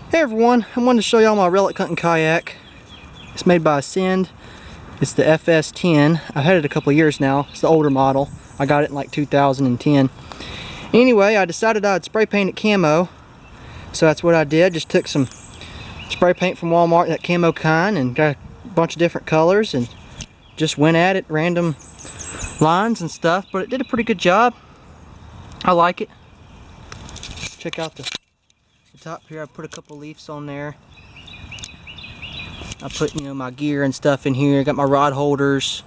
Hey everyone, I wanted to show y'all my relic hunting kayak. It's made by Ascend. It's the FS10. I've had it a couple years now. It's the older model. I got it in like 2010. Anyway, I decided I'd spray paint it camo. So that's what I did. Just took some spray paint from Walmart, that camo kind, and got a bunch of different colors and just went at it, random lines and stuff, but it did a pretty good job. I like it. Check out the top here. I put a couple leaves on there. I put, my gear and stuff in here. Got my rod holders.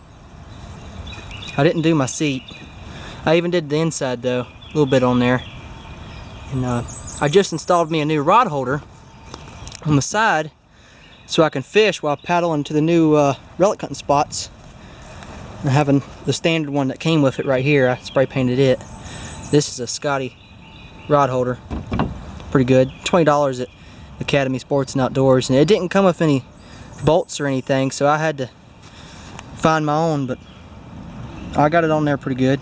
I didn't do my seat. I even did the inside though, a little bit on there. And I just installed me a new rod holder on the side so I can fish while paddling to the new relic hunting spots. I'm having the standard one that came with it right here. I spray painted it. This is a Scotty rod holder. Pretty good. $20 at Academy Sports and Outdoors, and it didn't come with any bolts or anything, so I had to find my own, but I got it on there pretty good.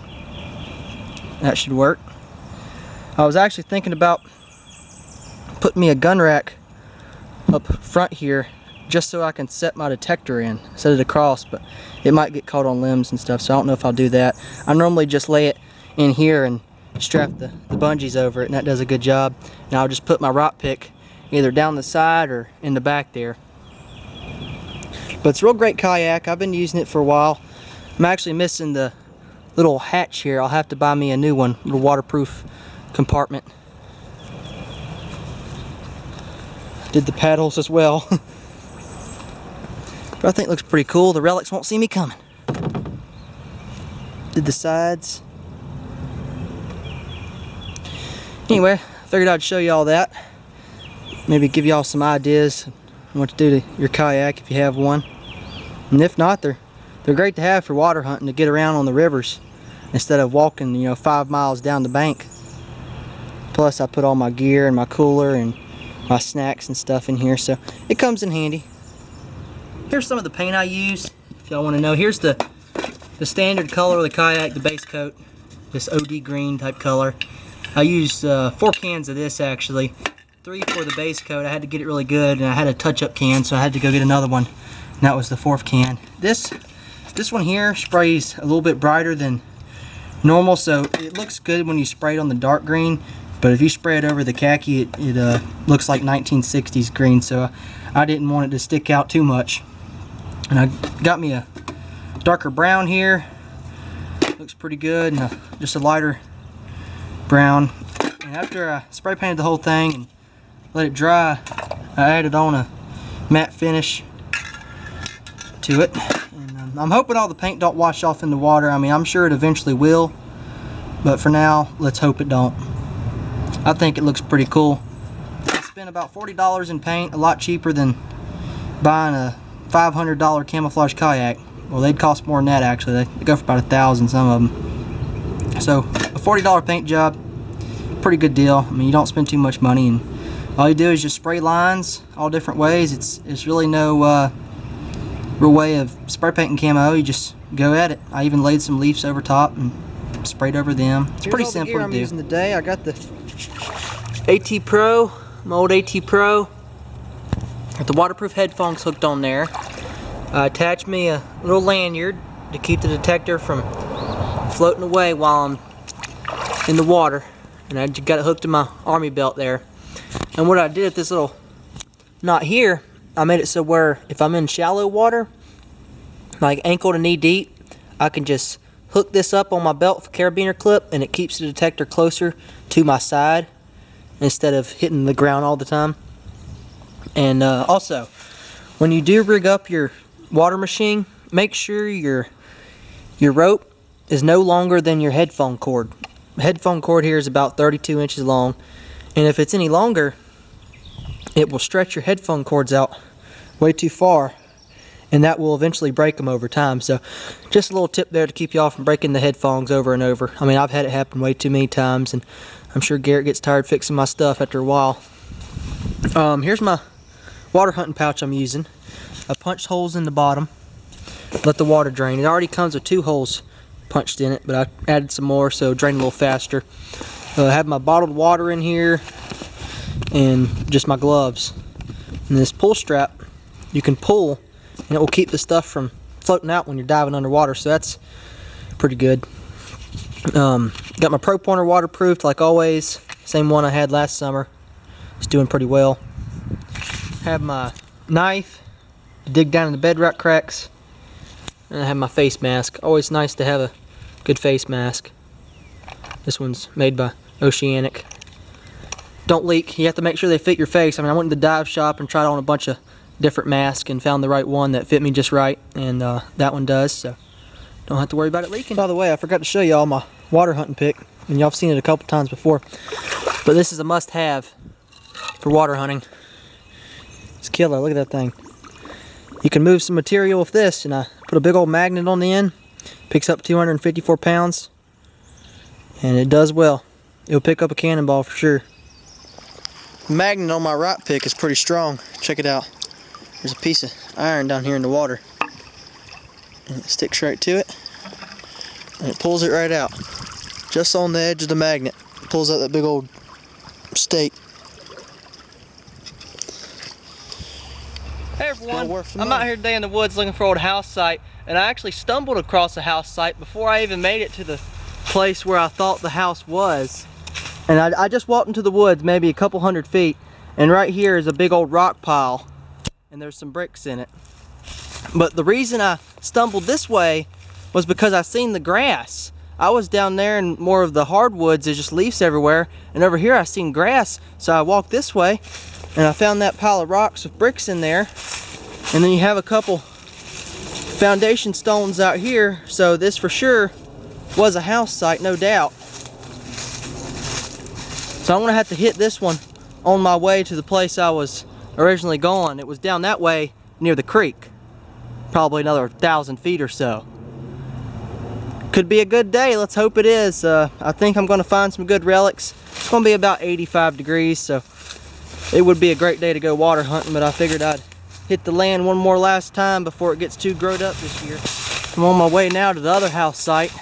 That should work. I was actually thinking about putting me a gun rack up front here just so I can set my detector in, set it across, but it might get caught on limbs and stuff, so I don't know if I'll do that. I normally just lay it in here and strap the bungees over it, and that does a good job. Now I'll just put my rock pick either down the side or in the back there. But it's a real great kayak. I've been using it for a while. I'm actually missing the little hatch here. I'll have to buy me a new one, little waterproof compartment. Did the paddles as well. But I think it looks pretty cool. The relics won't see me coming. Did the sides. Anyway, I figured I'd show you all that. Maybe give y'all some ideas on what to do to your kayak if you have one. And if not, they're great to have for water hunting, to get around on the rivers instead of walking 5 miles down the bank. Plus I put all my gear and my cooler and my snacks and stuff in here, so it comes in handy. Here's some of the paint I use if y'all want to know. Here's the standard color of the kayak, the base coat, this OD green type color. I used 4 cans of this actually, 3 for the base coat. I had to get it really good, and I had a touch-up can, so I had to go get another one, and that was the 4th can. This one here sprays a little bit brighter than normal, so it looks good when you spray it on the dark green, but if you spray it over the khaki, it looks like 1960s green, so I didn't want it to stick out too much. And I got me a darker brown here. Looks pretty good, and just a lighter brown. And after I spray painted the whole thing and let it dry, I added on a matte finish to it. And I'm hoping all the paint don't wash off in the water. I mean, I'm sure it eventually will, but for now, let's hope it don't. I think it looks pretty cool. I spent about $40 in paint, a lot cheaper than buying a $500 camouflage kayak. Well, they'd cost more than that actually. They go for about $1,000, some of them. So a $40 paint job, pretty good deal. I mean, you don't spend too much money, and all you do is just spray lines all different ways. It's really no real way of spray painting camo. You just go at it. I even laid some leaves over top and sprayed over them. It's pretty simple to do. I'm using today. I got the AT Pro, my old AT Pro, with the waterproof headphones hooked on there. I attached me a little lanyard to keep the detector from floating away while I'm in the water, and I got it hooked to my army belt there. And what I did at this little knot here, I made it so where if I'm in shallow water, like ankle to knee deep, I can just hook this up on my belt for carabiner clip, and it keeps the detector closer to my side instead of hitting the ground all the time. And also, when you do rig up your water machine, make sure your rope is no longer than your headphone cord. The headphone cord here is about 32 inches long, and if it's any longer, it will stretch your headphone cords out way too far, and that will eventually break them over time. So just a little tip there to keep y'all from breaking the headphones over and over. I mean, I've had it happen way too many times, and I'm sure Garrett gets tired fixing my stuff after a while. Here's my water hunting pouch I'm using. I punched holes in the bottom, let the water drain. It already comes with 2 holes punched in it, but I added some more so it drained a little faster. I have my bottled water in here. and just my gloves. And this pull strap, you can pull and it will keep the stuff from floating out when you're diving underwater, so that's pretty good. Got my Pro Pointer waterproofed like always, same one I had last summer. It's doing pretty well. Have my knife to dig down in the bedrock cracks, and I have my face mask. Always nice to have a good face mask. This one's made by Oceanic. Don't leak. You have to make sure they fit your face. I mean, I went to the dive shop and tried on a bunch of different masks and found the right one that fit me just right, and that one does, so don't have to worry about it leaking. By the way, I forgot to show y'all my water hunting pick, and y'all have seen it a couple times before, but this is a must-have for water hunting. It's killer. Look at that thing. You can move some material with this, and I put a big old magnet on the end. Picks up 254 pounds, and it does well. It'll pick up a cannonball for sure. The magnet on my right pick is pretty strong. Check it out. There's a piece of iron down here in the water, and it sticks right to it, and it pulls it right out, just on the edge of the magnet. It pulls out that big old stake. Hey everyone, I'm out here today in the woods looking for an old house site, and I actually stumbled across a house site before I even made it to the place where I thought the house was. And I just walked into the woods maybe a couple hundred feet, and right here is a big old rock pile, and there's some bricks in it. But the reason I stumbled this way was because I seen the grass. I was down there in more of the hardwoods, there's just leaves everywhere, and over here I seen grass, so I walked this way, and I found that pile of rocks with bricks in there, and then you have a couple foundation stones out here, so this for sure was a house site, no doubt. So I'm gonna have to hit this one on my way to the place I was originally going. It was down that way near the creek, probably another 1,000 feet or so. Could be a good day. Let's hope it is. I think I'm gonna find some good relics. It's gonna be about 85 degrees, so it would be a great day to go water hunting, but I figured I'd hit the land one more last time before it gets too growed up this year. I'm on my way now to the other house site.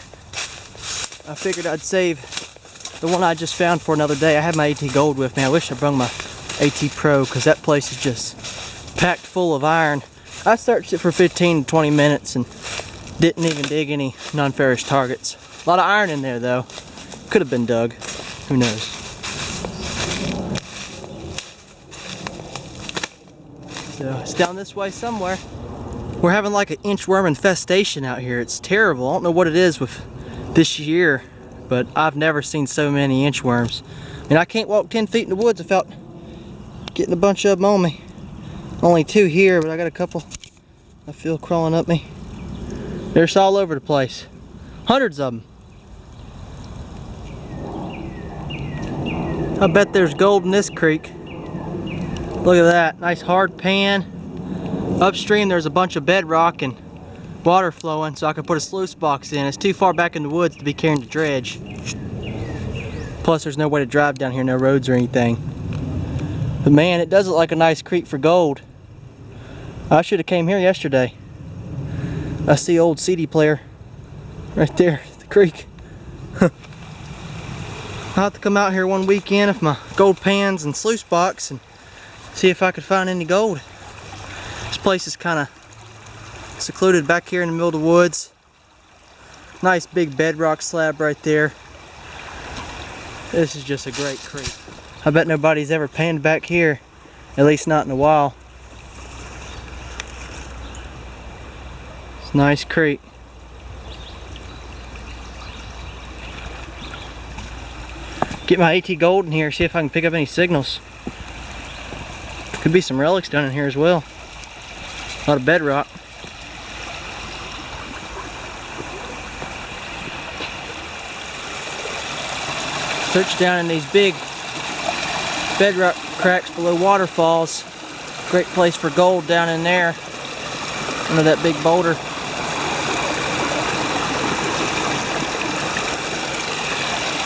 I figured I'd save the one I just found for another day. I had my AT Gold with me. I wish I brought my AT Pro, because that place is just packed full of iron. I searched it for 15 to 20 minutes and didn't even dig any non-ferrous targets. A lot of iron in there though. Could have been dug. Who knows? So it's down this way somewhere. We're having like an inchworm infestation out here. It's terrible. I don't know what it is with this year, but I've never seen so many inchworms. I mean, I can't walk 10 feet in the woods without getting a bunch of them on me. Only 2 here, but I got a couple I feel crawling up me. They're just all over the place. Hundreds of them. I bet there's gold in this creek. Look at that, nice hard pan. Upstream there's a bunch of bedrock and water flowing, so I can put a sluice box in. It's too far back in the woods to be carrying the dredge. Plus there's no way to drive down here, no roads or anything. But man, it does look like a nice creek for gold. I should have came here yesterday. I see old CD player right there at the creek. I'll have to come out here one weekend with my gold pans and sluice box and see if I could find any gold. This place is kind of secluded back here in the middle of the woods. Nice big bedrock slab right there. This is just a great creek. I bet nobody's ever panned back here, at least not in a while. It's a nice creek. Get my AT Gold in here, see if I can pick up any signals. Could be some relics down in here as well. A lot of bedrock. Search down in these big bedrock cracks below waterfalls. Great place for gold down in there under that big boulder.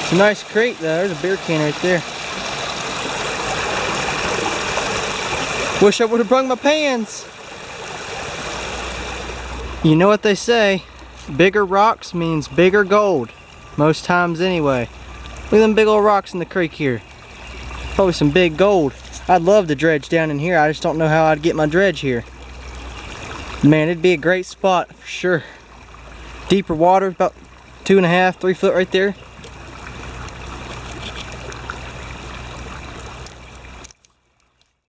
It's a nice creek though. There's a beer can right there. Wish I would have brought my pans. You know what they say, bigger rocks means bigger gold. Most times anyway. Look at them big old rocks in the creek here. Probably some big gold. I'd love to dredge down in here. I just don't know how I'd get my dredge here. Man, it'd be a great spot for sure. Deeper water, about 2.5, 3 foot right there.